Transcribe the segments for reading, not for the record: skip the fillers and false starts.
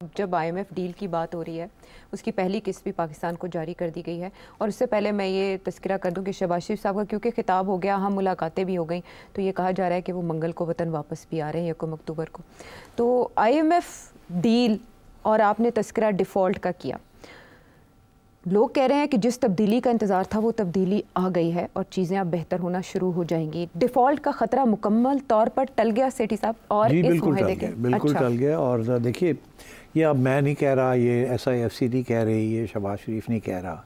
जब IMF deal की बात हो रही है, उसकी पहली किस्त भी पाकिस्तान को जारी कर दी गई है। और उससे पहले मैं ये तज़किरा कर दूं कि शहबाज शरीफ साहब का क्योंकि खिताब हो गया, हम मुलाकातें भी हो गई, तो ये कहा जा रहा है कि वो मंगल को वतन वापस भी आ रहे हैं 1 अक्टूबर को। तो आईएमएफ डील और आपने तज़किरा डिफ़ॉल्ट का किया, लोग कह रहे हैं कि जिस तब्दीली का इंतज़ार था वो तब्दीली आ गई है और चीज़ें अब बेहतर होना शुरू हो जाएंगी। डिफ़ॉल्ट का ख़तरा मुकम्मल तौर पर टल गया सेठी साहब? और जी इस बिल्कुल टल के गया, बिल्कुल टल गया। और देखिए, ये अब मैं नहीं कह रहा, ये SIFC नहीं कह रही, ये शहबाज शरीफ नहीं कह रहा,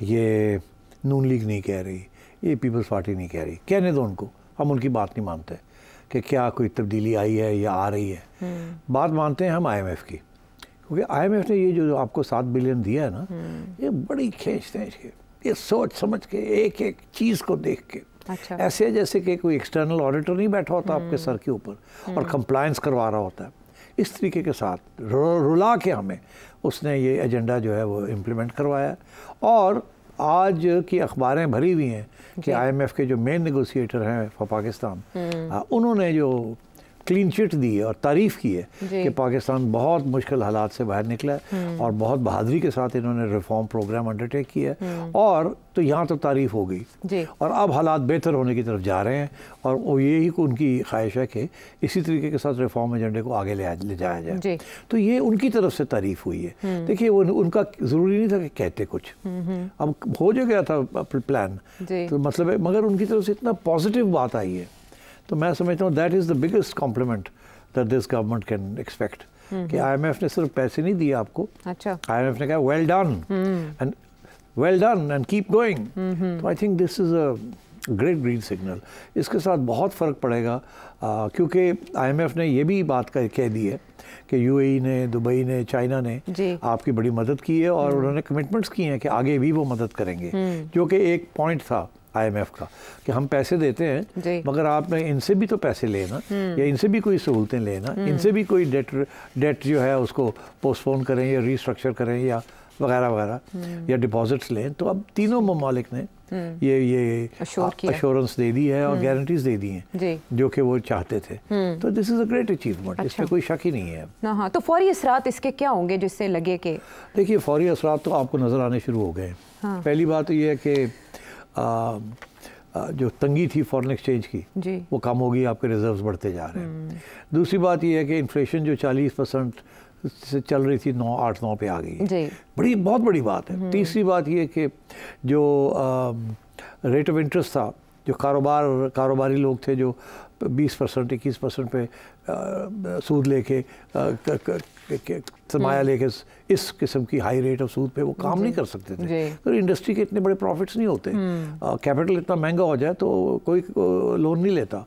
ये नून लीग नहीं कह रही, ये पीपल्स पार्टी नहीं कह रही। कहने दो उनको, हम उनकी बात नहीं मानते कि क्या कोई तब्दीली आई है या आ रही है। बात मानते हैं हम IMF की, क्योंकि IMF ने ये जो आपको 7 बिलियन दिया है ना, ये बड़ी खींचते हैं इसके, ये सोच समझ के एक एक चीज़ को देख के। अच्छा। ऐसे जैसे कि कोई एक्सटर्नल ऑडिटर नहीं बैठा होता आपके सर के ऊपर और कंप्लायंस करवा रहा होता है, इस तरीके के साथ रुला के हमें उसने ये एजेंडा जो है वो इम्प्लीमेंट करवाया। और आज की अखबारें भरी हुई हैं कि IMF के जो मेन नेगोशिएटर हैं फॉर पाकिस्तान, उन्होंने जो क्लीन चिट दी है और तारीफ़ की है कि पाकिस्तान बहुत मुश्किल हालात से बाहर निकला है और बहुत बहादुरी के साथ इन्होंने रिफॉर्म प्रोग्राम अंडरटेक किया है। और तो यहाँ तो तारीफ़ हो गई और अब हालात बेहतर होने की तरफ जा रहे हैं और वो यही उनकी ख्वाहिश है कि इसी तरीके के साथ रिफॉर्म एजेंडे को आगे ले जाया जाए। तो ये उनकी तरफ से तारीफ़ हुई है। देखिए, वो उनका ज़रूरी नहीं था कि कहते कुछ, अब हो जो गया था प्लान, तो मतलब है, मगर उनकी तरफ से इतना पॉजिटिव बात आई है, तो मैं समझता हूँ that is the biggest complement that this government can expect कि IMF ने सिर्फ पैसे नहीं दिए आपको। अच्छा। IMF ने कहा well done and keep going. तो I think this is a great green signal. इसके साथ बहुत फ़र्क पड़ेगा क्योंकि IMF ने ये भी बात कह दी है कि UAE ने, दुबई ने, चाइना ने आपकी बड़ी मदद की है और उन्होंने कमिटमेंट्स किए हैं कि आगे भी वो मदद करेंगे, जो कि एक पॉइंट था IMF का कि हम पैसे देते हैं मगर आपने इनसे भी तो पैसे लेना या इनसे भी कोई सहूलतें लेना, इनसे भी कोई डेट जो है उसको पोस्टपोन करें या रीस्ट्रक्चर करें या वगैरह वगैरह या डिपॉजिट्स लें। तो अब तीनों ममालिक ने ये अश्योरेंस दे दी है और गारंटीज दे दी हैं जो कि वो चाहते थे। तो this is a great achievement. अच्छा। इसमें कोई शक ही नहीं है। हाँ, तो फौरी असरात इसके क्या होंगे जिससे लगे कि? देखिए, फौरी असरात तो आपको नज़र आने शुरू हो गए। पहली बात तो ये है कि जो तंगी थी फॉरेन एक्सचेंज की वो कम होगी, आपके रिजर्व्स बढ़ते जा रहे हैं। दूसरी बात ये है कि इन्फ्लेशन जो 40% से चल रही थी 8-9 पे आ गई है, बहुत बड़ी बात है। तीसरी बात ये कि जो रेट ऑफ इंटरेस्ट था, जो कारोबारी लोग थे जो 20% 21% पे सूद लेके सरमाया लेके इस किस्म की हाई रेट ऑफ सूद पे वो काम नहीं कर सकते थे। तो इंडस्ट्री के इतने बड़े प्रॉफिट्स नहीं होते, कैपिटल इतना महंगा हो जाए तो कोई लोन नहीं लेता।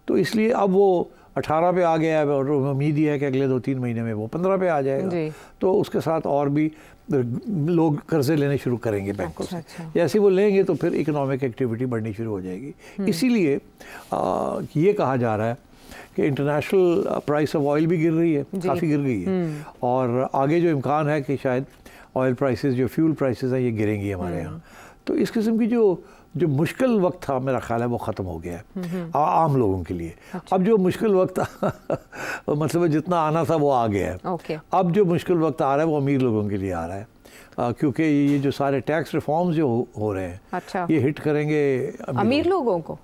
तो इसलिए अब वो 18 पे आ गया है और उम्मीद ही है कि अगले 2-3 महीने में वो 15 पे आ जाएगा। तो उसके साथ और भी लोग कर्जे लेने शुरू करेंगे बैंकों से। जैसे वो लेंगे तो फिर इकोनॉमिक एक्टिविटी बढ़नी शुरू हो जाएगी। इसीलिए ये कहा जा रहा है कि इंटरनेशनल प्राइस ऑफ ऑयल भी गिर रही है, काफ़ी गिर गई है और आगे जो इम्कान है कि शायद ऑयल प्राइसेस, जो फ्यूल प्राइसेस हैं, ये गिरेंगी हमारे यहाँ। तो इस किस्म की जो मुश्किल वक्त था, मेरा ख्याल है वो ख़त्म हो गया है आम लोगों के लिए। अब जो मुश्किल वक्त मतलब जितना आना था वो आ गया है। अब जो मुश्किल वक्त आ रहा है वो अमीर लोगों के लिए आ रहा है, क्योंकि ये जो सारे टैक्स रिफॉर्म्स जो हो रहे हैं, ये हिट करेंगे अमीर लोगों को,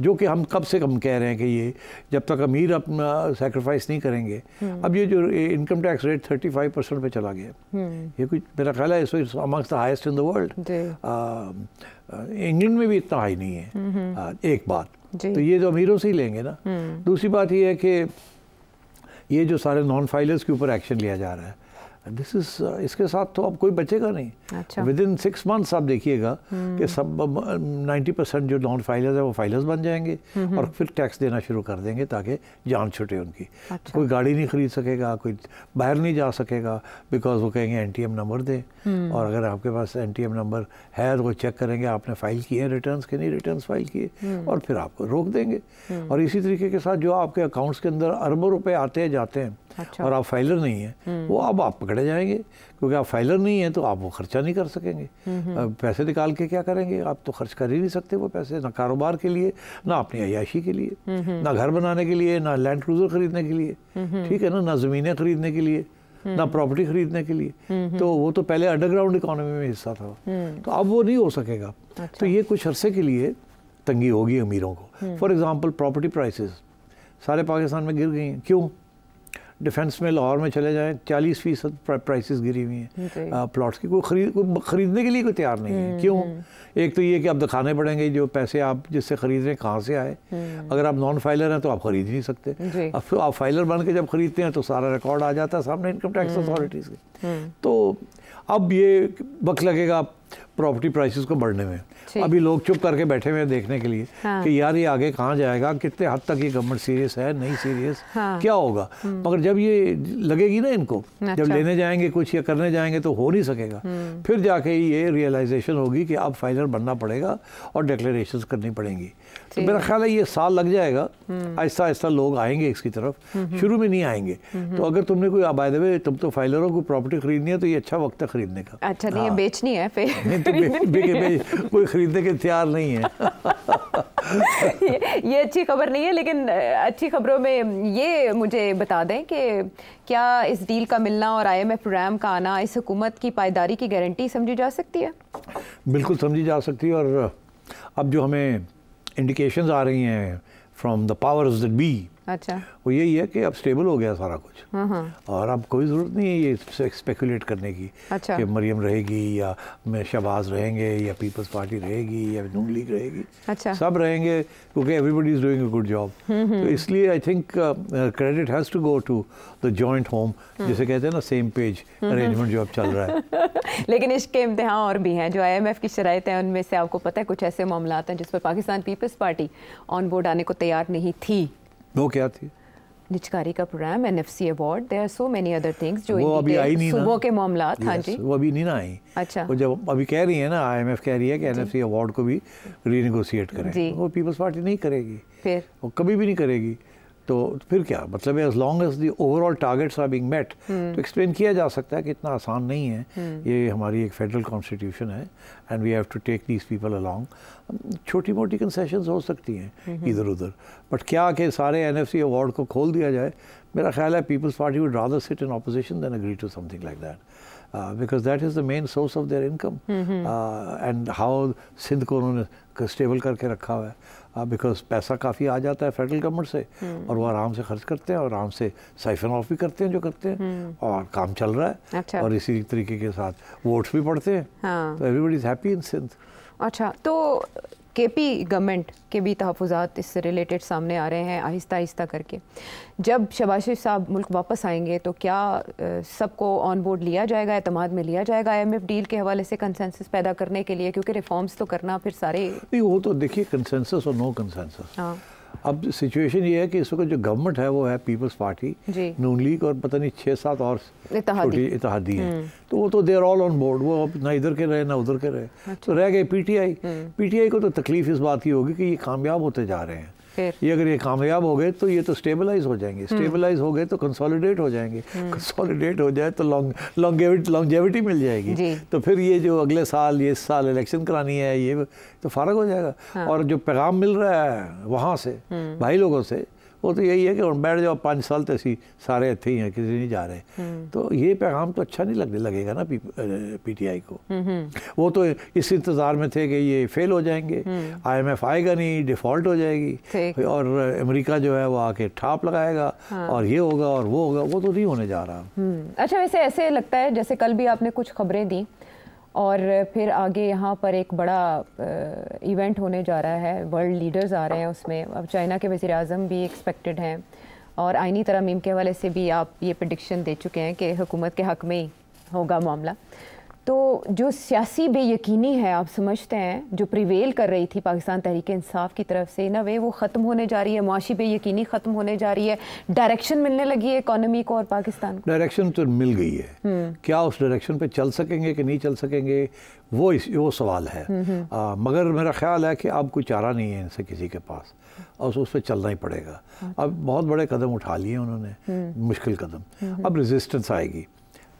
जो कि हम कब से कम कह रहे हैं कि ये जब तक अमीर अपना सेक्रीफाइस नहीं करेंगे। अब ये जो इनकम टैक्स रेट 35% पे चला गया, ये कुछ मेरा ख्याल है इस amongst the highest in the world. England में भी इतना हाई नहीं है। एक बात तो ये जो अमीरों से ही लेंगे ना। दूसरी बात ये है कि ये जो सारे नॉन फाइलर्स के ऊपर एक्शन लिया जा रहा है, दिस इज इसके साथ तो अब कोई बचेगा नहीं। विद इन 6 मंथ्स आप देखिएगा कि सब 90% जो नॉन फाइलर्स है वो फाइलर्स बन जाएंगे और फिर टैक्स देना शुरू कर देंगे ताकि जान छुटे उनकी। कोई गाड़ी नहीं खरीद सकेगा, कोई बाहर नहीं जा सकेगा, बिकॉज वो कहेंगे NTM नंबर दें। और अगर आपके पास NTM नंबर है तो वो चेक करेंगे आपने फाइल किए रिटर्न्स के नहीं रिटर्न्स फाइल किए, और फिर आपको रोक देंगे। और इसी तरीके के साथ जो आपके अकाउंट्स के अंदर अरबों रुपए आते हैं जाते हैं, अच्छा। और आप फाइलर नहीं हैं, वो अब आप पकड़े जाएंगे, क्योंकि आप फाइलर नहीं हैं तो आप वो खर्चा नहीं कर सकेंगे। पैसे निकाल के क्या करेंगे, आप तो खर्च कर ही नहीं सकते वो पैसे, ना कारोबार के लिए, ना अपनी अय्याशी के लिए, ना घर बनाने के लिए, ना लैंड क्रूजर खरीदने के लिए, ठीक है ना ज़मीनें खरीदने के लिए, ना प्रॉपर्टी खरीदने के लिए। तो वो तो पहले अंडरग्राउंड इकोनॉमी में हिस्सा था, तो अब वो नहीं हो सकेगा। अच्छा। तो ये कुछ अरसे के लिए तंगी होगी अमीरों को। फॉर एग्जांपल प्रॉपर्टी प्राइसेस सारे पाकिस्तान में गिर गई हैं। क्यों? डिफेंस में लाहौर में चले जाएं 40% प्राइसेस गिरी हुई हैं प्लॉट्स की। कोई खरीदने के लिए कोई तैयार नहीं है। क्यों? एक तो ये कि आप दिखाने पड़ेंगे जो पैसे आप जिससे खरीद रहे हैं कहाँ से आए। अगर आप नॉन फाइलर हैं तो आप खरीद ही नहीं सकते। अब आप फाइलर बन के जब खरीदते हैं तो सारा रिकॉर्ड आ जाता है सामने इनकम टैक्स अथॉरिटीज़ के। तो अब ये वक्त लगेगा प्रॉपर्टी प्राइसेस को बढ़ने में। अभी लोग चुप करके बैठे हुए हैं देखने के लिए कि यार ये आगे कहाँ जाएगा, कितने हद तक ये गवर्नमेंट सीरियस है, नहीं सीरियस, क्या होगा। मगर जब ये लगेगी ना इनको, जब लेने जाएंगे कुछ या करने जाएंगे तो हो नहीं सकेगा। फिर जाके ये रियलाइजेशन होगी कि अब फाइनल बनना पड़ेगा और डिक्लेरेशंस करनी पड़ेंगी। तो मेरा ख्याल है ये साल लग जाएगा, आहिस्ता आहिस्ता लोग आएंगे इसकी तरफ, शुरू में नहीं आएंगे। तो अगर तुमने कोई बाय द वे तुम तो फाइलरों को प्रॉपर्टी खरीदनी है तो ये अच्छा वक्त है खरीदने का। अच्छा नहीं है, बेचनी है फिर कोई खरीदने के तैयार नहीं है। ये अच्छी खबर नहीं है, लेकिन अच्छी खबरों में ये मुझे बता दें कि क्या इस डील का मिलना और IMF प्रोग्राम का आना इस हुकूमत की पायदारी की गारंटी समझी जा सकती है? बिल्कुल समझी जा सकती है। और अब जो हमें इंडिकेशंस आ रही हैं from the powers that be, अच्छा, वो यही है कि अब स्टेबल हो गया सारा कुछ और अब कोई ज़रूरत नहीं है ये स्पेकुलेट करने की। अच्छा। कि मरियम रहेगी या शहबाज रहेंगे या पीपल्स पार्टी रहेगी या नून लीग रहेगी। अच्छा। सब रहेंगे क्योंकि everybody is doing a good job. तो इसलिए I think credit has to go to the joint home, जिसे कहते हैं ना सेम पेज अरेंजमेंट जो अब चल रहा है। लेकिन इसके इम्तिहान और भी हैं। जो IMF की शराइत हैं उनमें से आपको पता है कुछ ऐसे मामलात हैं जिस पर Pakistan peoples party on board आने को तैयार नहीं थी। वो क्या थी? निचकारी का programme, NFC award, there are so many other things जो वो अभी आई नहीं ना, सुबह के मामलात। हाँ जी, वो अभी नहीं ना आई। अच्छा। वो जब अभी कह रही है ना IMF कह रही है कि NFC अवार्ड को भी रीनेगोशिएट करें, वो पीपल्स पार्टी नहीं करेगी, फिर वो कभी भी नहीं करेगी। तो फिर क्या मतलब है, as long as the overall targets are being met, तो एक्सप्लेन किया जा सकता है कि इतना आसान नहीं है, ये हमारी एक फेडरल कॉन्स्टिट्यूशन है and we have to take these people along. छोटी मोटी कंसेशंस हो सकती हैं इधर उधर, बट क्या कि सारे NFC अवार्ड को खोल दिया जाए, मेरा ख्याल है peoples party would rather sit in opposition than agree to something like that, because that is the main source of their income, and how Sindh को उन्होंने स्टेबल करके रखा हुआ है, बिकॉज पैसा काफ़ी आ जाता है फेडरल गवर्नमेंट से और वो आराम से खर्च करते हैं और आराम से साइफन ऑफ भी करते हैं जो करते हैं, और काम चल रहा है। अच्छा। और इसी तरीके के साथ वोट्स भी पड़ते हैं। हाँ। तो everybody is happy in Sindh. अच्छा, तो KP गवर्नमेंट के भी तहफ़्फ़ुज़ात इससे रिलेटेड सामने आ रहे हैं आहिस्ता आहिस्ता करके। जब शहबाज शरीफ साहब मुल्क वापस आएंगे तो क्या सबको ऑन बोर्ड लिया जाएगा, एतमाद में लिया जाएगा IMF डील के हवाले से कंसेंसस पैदा करने के लिए, क्योंकि रिफॉर्म्स तो करना फिर सारे नहीं, वो तो देखिए कंसेंसस और नो कंसेंसस। हाँ। अब सिचुएशन ये है कि इस वक्त जो गवर्नमेंट है वो है पीपल्स पार्टी, नून लीग और पता नहीं 6-7 और छोटी इत्तेहादी हैं, तो वो तो they are all on board, वो ना इधर के रहे ना उधर के रहे। अच्छा। तो रह गए PTI को तो तकलीफ इस बात की होगी कि ये कामयाब होते जा रहे हैं। ये अगर ये कामयाब हो गए तो ये तो स्टेबलाइज हो जाएंगे, स्टेबलाइज हो गए तो कंसोलिडेट हो जाएंगे, कंसोलिडेट हो जाए तो लॉन्गेविटी मिल जाएगी। तो फिर ये जो अगले साल ये साल इलेक्शन करानी है ये तो फारग हो जाएगा। हाँ। और जो पैगाम मिल रहा है वहाँ से भाई लोगों से वो तो यही है कि बैठ जाओ 5 साल तक ही सारे अच्छे ही हैं, किसी नहीं जा रहे। तो ये पैगाम तो अच्छा नहीं लगेगा ना PTI को। वो तो इस इंतज़ार में थे कि ये फेल हो जाएंगे, IMF आएगा नहीं, डिफ़ॉल्ट हो जाएगी और अमेरिका जो है वो आके ठाप लगाएगा। हाँ। और ये होगा और वो होगा, वो तो नहीं होने जा रहा। अच्छा, वैसे ऐसे लगता है जैसे कल भी आपने कुछ खबरें दी और फिर आगे यहाँ पर एक बड़ा इवेंट होने जा रहा है, वर्ल्ड लीडर्स आ रहे हैं उसमें। अब चाइना के वज़ीर आज़म भी एक्सपेक्टेड हैं और आइनी तरमीम के हवाले से भी आप ये प्रेडिक्शन दे चुके हैं कि हुकूमत के हक़ में ही होगा मामला। तो जो सियासी बेयकीनी है, आप समझते हैं जो प्रिवेल कर रही थी पाकिस्तान तहरीक इंसाफ की तरफ से, ना वे वो ख़त्म होने जा रही है, मुआशी बेयकीनी ख़त्म होने जा रही है, डायरेक्शन मिलने लगी है इकोनॉमी को और पाकिस्तान को? डायरेक्शन तो मिल गई है, क्या उस डायरेक्शन पे चल सकेंगे कि नहीं चल सकेंगे वो सवाल है। मगर मेरा ख्याल है कि अब कोई चारा नहीं है इनसे किसी के पास, और उस पर चलना ही पड़ेगा। अब बहुत बड़े कदम उठा लिए उन्होंने, मुश्किल कदम। अब रेजिस्टेंस आएगी,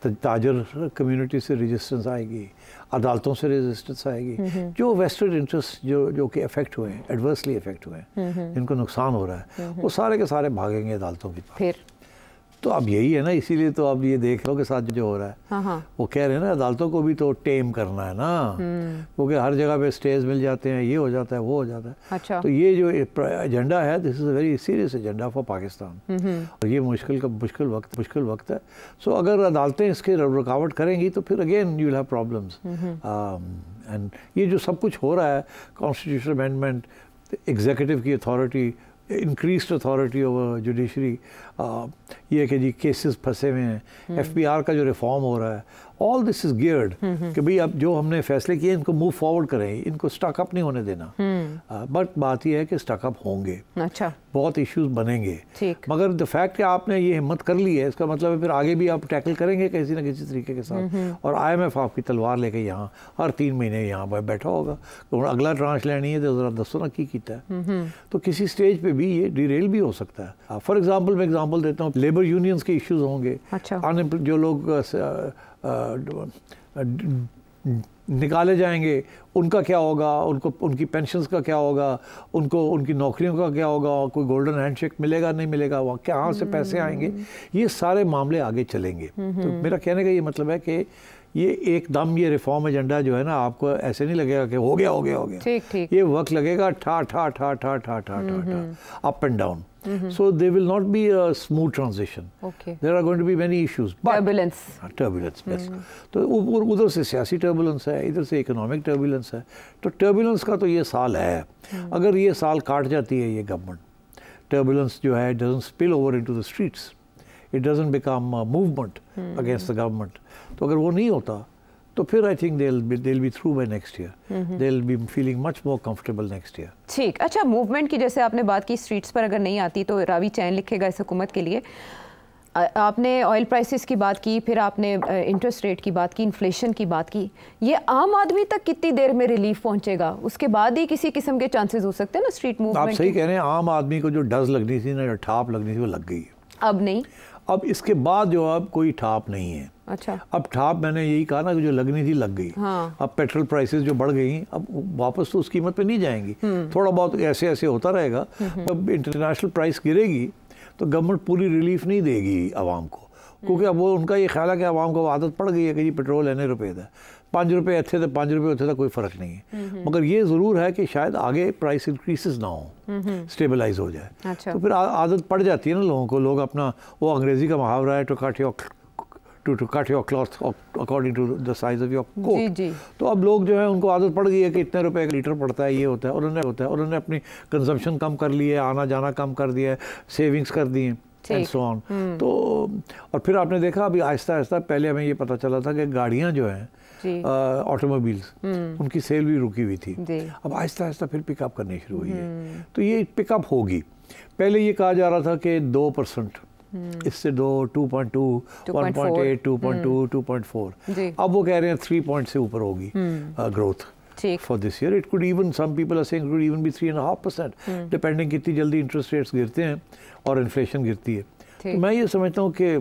ताजर कम्युनिटी से रेजिस्टेंस आएगी, अदालतों से रेजिस्टेंस आएगी। जो वेस्टेड इंटरेस्ट जो कि अफेक्ट हुए हैं, एडवर्सली अफेक्ट हुए हैं, जिनको नुकसान हो रहा है, वो सारे के सारे भागेंगे अदालतों की पास। फिर तो अब यही है ना, इसीलिए तो अब ये देख लो के साथ जो हो रहा है। हाँ। वो कह रहे हैं ना अदालतों को भी तो टेम करना है ना, क्योंकि हर जगह पे स्टेज मिल जाते हैं, ये हो जाता है, वो हो जाता है। अच्छा। तो ये जो एजेंडा है, this is a very serious agenda for Pakistan, और ये मुश्किल वक्त है। सो अगर अदालतें इसके रुकावट करेंगी तो फिर again you will have problems. And ये जो सब कुछ हो रहा है, कॉन्स्टिट्यूशनल अमेंडमेंट, एग्जीक्यूटिव की authority, increased authority over judiciary, ये कि जी केसेस फंसे हुए हैं, FBR का जो रिफॉर्म हो रहा है, ऑल दिस इज गियर्ड कि भाई अब जो हमने फैसले किए इनको मूव फॉरवर्ड करें, इनको स्टकअप नहीं होने देना। बट बात यह है कि स्टकअप होंगे। अच्छा। बहुत इश्यूज बनेंगे, मगर द फैक्ट कि आपने ये हिम्मत कर ली है, इसका मतलब है फिर आगे भी आप टैकल करेंगे किसी न किसी तरीके के साथ। और IMF आपकी तलवार लेके यहाँ हर 3 महीने यहाँ पर बैठा होगा, तो अगला ट्रांच लेनी है तो जरा दसो ना की कीता है। तो किसी स्टेज पे भी ये डिरेल भी हो सकता है। फॉर एग्जाम्पल मैं एग्जाम्पल देता हूँ, लेबर यूनियंस के इश्यूज होंगे। अच्छा। जो लोग निकाले जाएंगे उनका क्या होगा, उनको उनकी पेंशन्स का क्या होगा, उनको उनकी नौकरियों का क्या होगा, कोई गोल्डन हैंडशेक मिलेगा नहीं मिलेगा, वहाँ कहाँ से पैसे आएंगे, ये सारे मामले आगे चलेंगे। तो मेरा कहने का ये मतलब है कि ये एकदम ये रिफॉर्म एजेंडा जो है ना, आपको ऐसे नहीं लगेगा कि हो गया। ठीक। ये वक्त लगेगा, ठा up and down. So there will not be a smooth transition. Okay. There are going to be many issues. Turbulence. Yes. तो उधर से सियासी टर्बुलेंस है, इधर से इकोनॉमिक टर्बुलेंस है। तो टर्बुलेंस का तो ये साल है। अगर ये साल काट जाती है ये गवर्नमेंट, टर्बुलेंस जो है doesn't spill over into the streets. It doesn't become a movement against the government. तो अगर वो नहीं होता तो फिर I think they'll be through by next year. They'll be feeling much more comfortable next year. ठीक। अच्छा, मूवमेंट की जैसे आपने बात की, स्ट्रीट्स पर अगर नहीं आती तो रावी चैन लिखेगा इस हुकूमत के लिए। आपने ऑयल प्राइसेस की बात की, फिर आपने इंटरेस्ट रेट की बात की, इन्फ्लेशन की बात की। ये आम आदमी तक कितनी देर में रिलीफ पहुंचेगा? उसके बाद ही किसी किस्म के चांसेस हो सकते हैं ना स्ट्रीट मूवमेंट? आप सही कह रहे हैं। आम आदमी को जो डज लगनी थी ना, जो ठाप लगनी थी, वो लग गई। अब नहीं, अब इसके बाद जो अब कोई ठाप नहीं है। अच्छा। अब ठाप मैंने यही कहा ना कि जो लगनी थी लग गई। हाँ। अब पेट्रोल प्राइसेस जो बढ़ गई, अब वापस तो उस कीमत पे नहीं जाएंगी। थोड़ा बहुत ऐसे होता रहेगा। अब इंटरनेशनल प्राइस गिरेगी तो गवर्नमेंट पूरी रिलीफ नहीं देगी आवाम को, क्योंकि अब वो उनका ये ख्याल है कि आवाम को आदत पड़ गई है कि जी पेट्रोल इतने रुपए था, 5 रुपये अच्छे थे, 5 रुपये होते थे, कोई फ़र्क नहीं है। मगर ये ज़रूर है कि शायद आगे प्राइस इंक्रीसेस ना हो, स्टेबलाइज हो जाए। अच्छा। तो फिर आदत पड़ जाती है ना लोगों को। लोग अपना, वो अंग्रेज़ी का मुहावरा है, to cut your cloth according to the size of your coat. तो अब लोग जो है उनको आदत पड़ गई है कि इतने रुपए का लीटर पड़ता है, ये होता है। उन्होंने अपनी कंजम्पशन कम कर ली है, आना जाना कम कर दिया है, सेविंग्स कर दी हैं, एंड सो ऑन। तो और फिर आपने देखा अभी आहिस्ता आहिस्ता, पहले हमें ये पता चला था कि गाड़ियाँ जो हैं ऑटोमोबाइल्स, उनकी सेल भी रुकी हुई थी। अब आहिस्ता आहिस्ता फिर पिकअप करनी शुरू हुई है। तो ये पिकअप होगी। पहले ये कहा जा रहा था कि 2%, इससे 2.2, 1.8, 2.2, 2.4। अब वो कह रहे हैं 3 पॉइंट से ऊपर होगी growth for this year. It could even, some people are saying it could even be 3.5%, depending कितनी जल्दी इंटरेस्ट रेट्स गिरते हैं और इन्फ्लेशन गिरती है। तो मैं ये समझता हूँ कि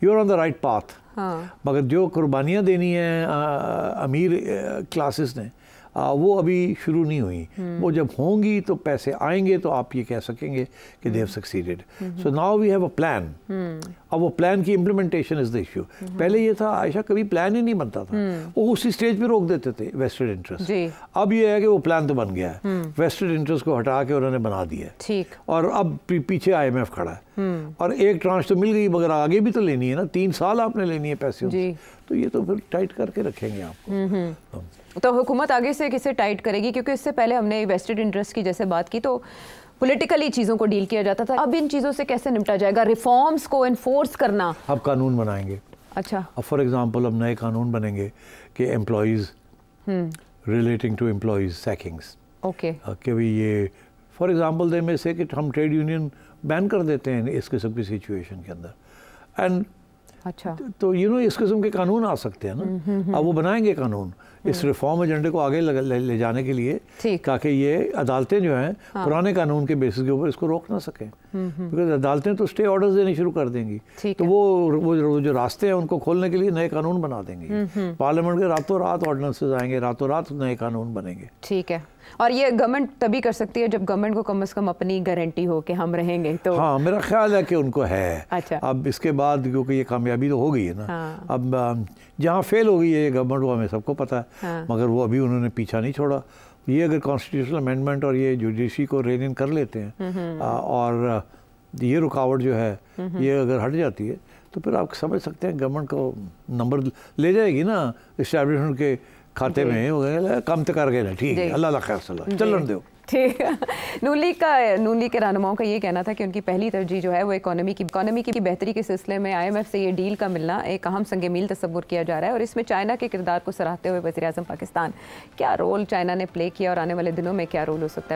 you are on the right path. मगर जो कुर्बानियाँ देनी है अमीर क्लासेस ने, वो अभी शुरू नहीं हुई। वो जब होंगी तो पैसे आएंगे तो आप ये कह सकेंगे कि they have succeeded. So now we have a plan. अब वो प्लान की इम्प्लीमेंटेशन इज द इश्यू। पहले ये था आयशा, कभी प्लान ही नहीं बनता था, वो उसी स्टेज पे रोक देते थे वेस्टेड इंटरेस्ट। अब ये है कि वो प्लान तो बन गया है, वेस्टेड इंटरेस्ट को हटा के उन्होंने बना दिया है। और अब पीछे IMF खड़ा है और एक ट्रांच तो मिल गई, मगर आगे भी तो लेनी है ना, 3 साल आपने लेनी है पैसे। तो ये तो फिर टाइट करके रखेंगे आपको। तो हुकूमत आगे से किसे टाइट करेगी? क्योंकि इससे पहले हमने वेस्टेड इंटरेस्ट की जैसे बात की तो पॉलिटिकली चीज़ों को डील किया जाता था। अब इन चीज़ों से कैसे निपटा जाएगा? रिफॉर्म्स को इन्फोर्स करना। अब कानून बनाएंगे। अच्छा। अब फॉर एग्जांपल अब नए कानून बनेंगे कि employees relating to employees sackings, okay, कि भाई ये फॉर एग्जांपल दे में से कि हम ट्रेड यूनियन बैन कर देते हैं इस किस्म की सिचुएशन के अंदर। एंड अच्छा, तो इस किस्म के कानून आ सकते हैं ना। अब वो बनाएंगे कानून इस रिफॉर्म एजेंडे को आगे ले जाने के लिए, ताकि ये अदालतें जो हैं पुराने कानून के बेसिस के ऊपर इसको रोक ना सकें, बिकॉज अदालतें तो स्टे ऑर्डर्स देनी शुरू कर देंगी। तो वो जो रास्ते हैं उनको खोलने के लिए नए कानून बना देंगे। पार्लियामेंट के रातों रात ऑर्डिनेंसेस आएंगे, रातों रात नए कानून बनेंगे। ठीक है, और ये गवर्नमेंट तभी कर सकती है जब गवर्नमेंट को कम से कम अपनी गारंटी हो कि हम रहेंगे। तो हाँ, मेरा ख्याल है कि उनको है। अच्छा। अब इसके बाद क्योंकि ये कामयाबी तो हो गई है ना। हाँ। अब जहाँ फेल हो गई है गवर्नमेंट वो हमें सबको पता है। हाँ। मगर वो अभी उन्होंने पीछा नहीं छोड़ा। ये अगर कॉन्स्टिट्यूशनल अमेंडमेंट और ये जुडिशरी को रेन इन कर लेते हैं और ये रुकावट जो है ये अगर हट जाती है तो फिर आप समझ सकते हैं गवर्नमेंट को नंबर ले जाएगी ना इस्टेब्लिशमेंट के खाते में। हो गए कम तो कर गए, ठीक है, अल्लाह खैर सलाह चलन दो। ठीक है। नून लीग के रहनुमाओं का ये कहना था कि उनकी पहली तरजीह जो है वो इकोनॉमी की बेहतरी के सिलसिले में IMF से ये डील का मिलना एक अहम संग मील तस्वुर किया जा रहा है, और इसमें चाइना के किरदार को सराहते हुए वज़ीर-ए-आज़म पाकिस्तान क्या रोल चाइना ने प्ले किया और आने वाले दिनों में क्या रोल हो सकता है।